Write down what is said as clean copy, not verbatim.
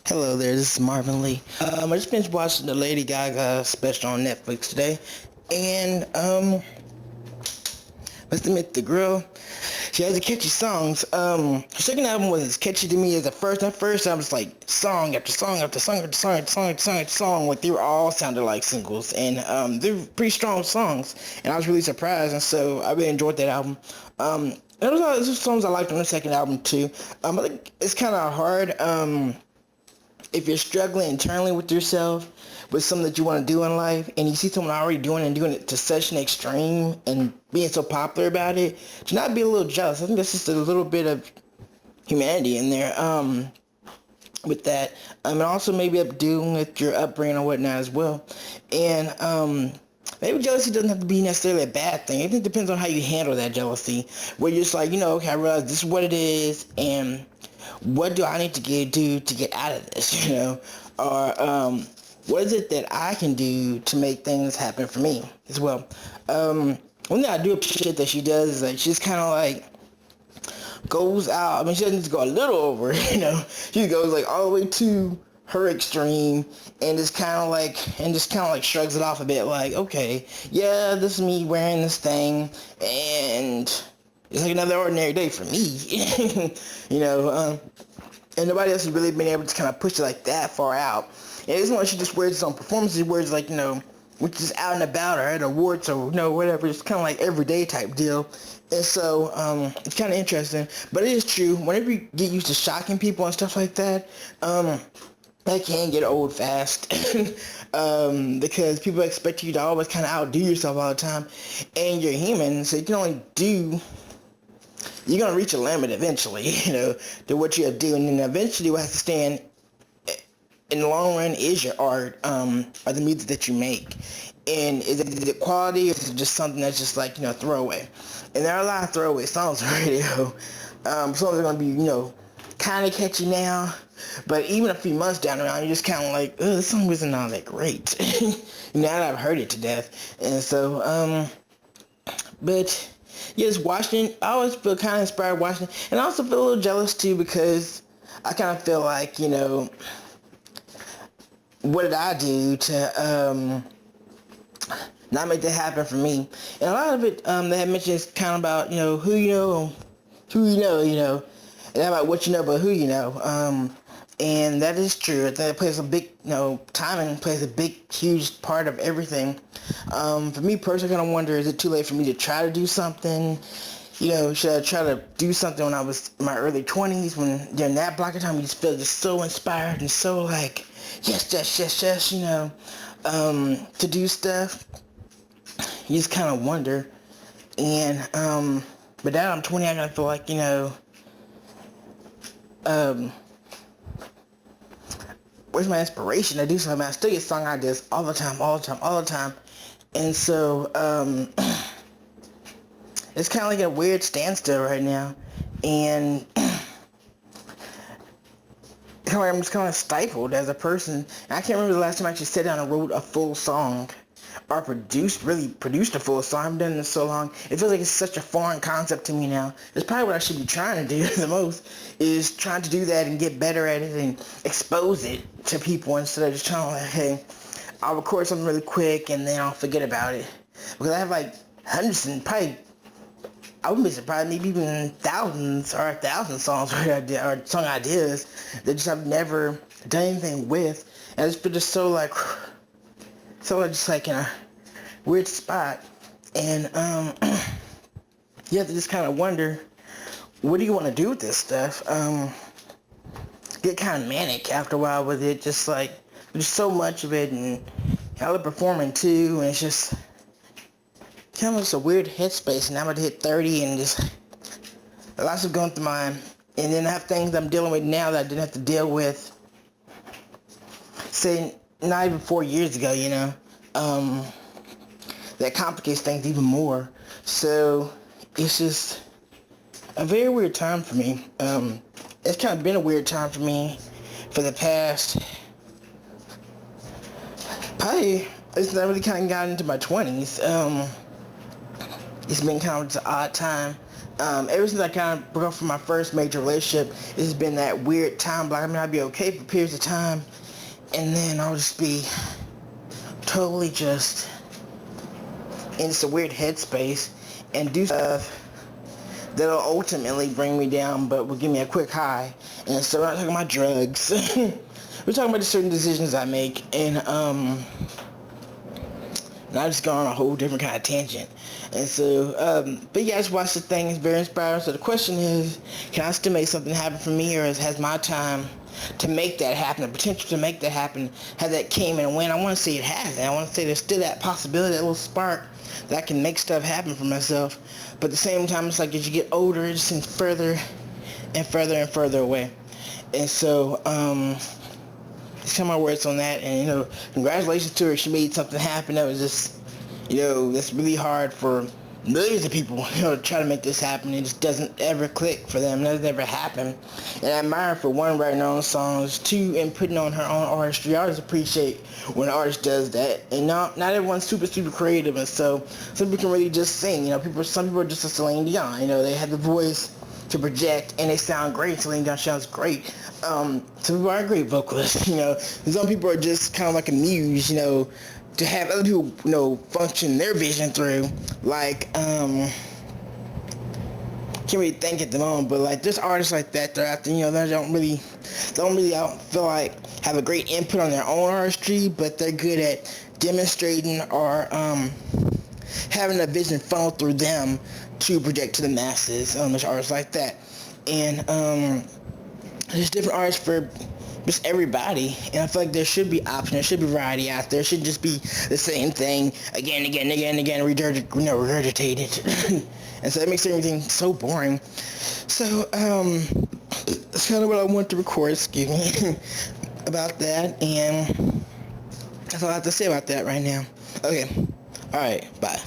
Hello there, this is Marvin Lee. I just finished watching the Lady Gaga special on Netflix today, and must admit the girl, she has a catchy songs. Her second album was as catchy to me as the first. At first, I was like song after song after song after song after song after song after song, like they were all sounded like singles, and they're pretty strong songs, and I was really surprised, and so I really enjoyed that album. There was other songs I liked on the second album too. I think it's kind of hard. If you're struggling internally with yourself, with something that you want to do in life, and you see someone already doing it and doing it to such an extreme and being so popular about it, to not be a little jealous. I think that's just a little bit of humanity in there with that. And also maybe dealing with your upbringing or whatnot as well. And maybe jealousy doesn't have to be necessarily a bad thing. It depends on how you handle that jealousy. Where you're just like, okay, I realize this is what it is, and what do I need to do to get out of this, or what is it that I can do to make things happen for me as well. One thing I do appreciate that she does is like she's kind of like goes out. I mean, she doesn't just go a little over, she goes like all the way to her extreme and just kind of like shrugs it off a bit, like, okay, yeah, this is me wearing this thing, and it's like another ordinary day for me, and nobody else has really been able to kind of push it like that far out. And it's not like she just wears it on performances, words like, which is out and about or at awards or, whatever. It's kind of like everyday type deal. And so, it's kind of interesting. But it is true, whenever you get used to shocking people and stuff like that, that can get old fast. Because people expect you to always kind of outdo yourself all the time. And you're human, so you can only you're going to reach a limit eventually, to what you are doing. And eventually what has to stand in the long run is your art, or the music that you make. And is it quality, or is it just something that's just like, throwaway? And there are a lot of throwaway songs on radio. Songs are going to be, kind of catchy now, but even a few months down the line, you're just kind of like, oh, this song wasn't all that great. Now that I've heard it to death. And so, but yes, watching, I always feel kind of inspired watching, and I also feel a little jealous too, because I kind of feel like, what did I do to not make that happen for me? And a lot of it they had mentioned is kind of about, who and about what you know, but who you know. And that is true. I think it plays a big, timing plays a big, huge part of everything. For me personally, I kind of wonder, is it too late for me to try to do something? Should I try to do something when I was in my early 20s, when during that block of time you just feel just so inspired and so like, yes, to do stuff. You just kind of wonder. And, but now I'm 20, I gotta feel like, where's my inspiration to do something? I still get song ideas all the time. And so, it's kind of like a weird standstill right now. And I'm just kind of stifled as a person. And I can't remember the last time I actually sat down and wrote a full song, or really produced a full song. I haven't done this so long. It feels like it's such a foreign concept to me now. It's probably what I should be trying to do the most, is trying to do that and get better at it and expose it to people, instead of just trying to like, hey, I'll record something really quick and then I'll forget about it. Because I have like hundreds and probably, I wouldn't be surprised, maybe even thousands or 1,000 songs or song ideas that just I've never done anything with. And it's been just so just like in a weird spot. And you have to just kind of wonder, what do you want to do with this stuff? Get kind of manic after a while with it, just like there's so much of it, and I love performing too, and it's just kind of just a weird headspace. And I'm about to hit 30, and just lots of going through mine, and then I have things I'm dealing with now that I didn't have to deal with, say, not even 4 years ago, that complicates things even more. So it's just a very weird time for me. It's kind of been a weird time for me for the past, probably, it's not really kind of got into my 20s. It's been kind of just an odd time Ever since I kind of broke up from my first major relationship, it's been that weird time block. I mean, I'd be okay for periods of time, and then I'll just be totally just in this weird headspace and do stuff that'll ultimately bring me down, but will give me a quick high. And so we're not talking about drugs. We're talking about the certain decisions I make, and I just go on a whole different kind of tangent. And so, but yeah, I just watched the thing. It's very inspiring. So the question is, can I still make something happen for me, or has my time to make that happen, the potential to make that happen, has that came and went? I want to say it has. I want to say there's still that possibility, that little spark that I can make stuff happen for myself. But at the same time, it's like as you get older, it just seems further and further and further away. And so, just kind of my words on that. And, you know, congratulations to her. She made something happen that was just, you know, that's really hard for millions of people, you know, to try to make this happen. It just doesn't ever click for them. It doesn't ever happen. And I admire her for, one, writing her own songs, two, and putting on her own artistry. I always appreciate when an artist does that. And not everyone's super creative, and so some people can really just sing. You know, some people are just a Celine Dion. You know, they have the voice to project, and they sound great. Celine Dion sounds great. Some people are great vocalists. You know, some people are just kind of like a muse. You know, to have other people, you know, function their vision through. Like, can't really think at the moment, but like there's artists like that that are out there, you know, that don't really, I don't feel like have a great input on their own artistry, but they're good at demonstrating or having a vision funnel through them to project to the masses. There's artists like that, and there's different artists for just everybody, and I feel like there should be options, there should be variety out there. It shouldn't just be the same thing again, regurgitated. And so that makes everything so boring. So, that's kind of what I want to record, excuse me, about that, and that's all I have to say about that right now. Okay, alright, bye.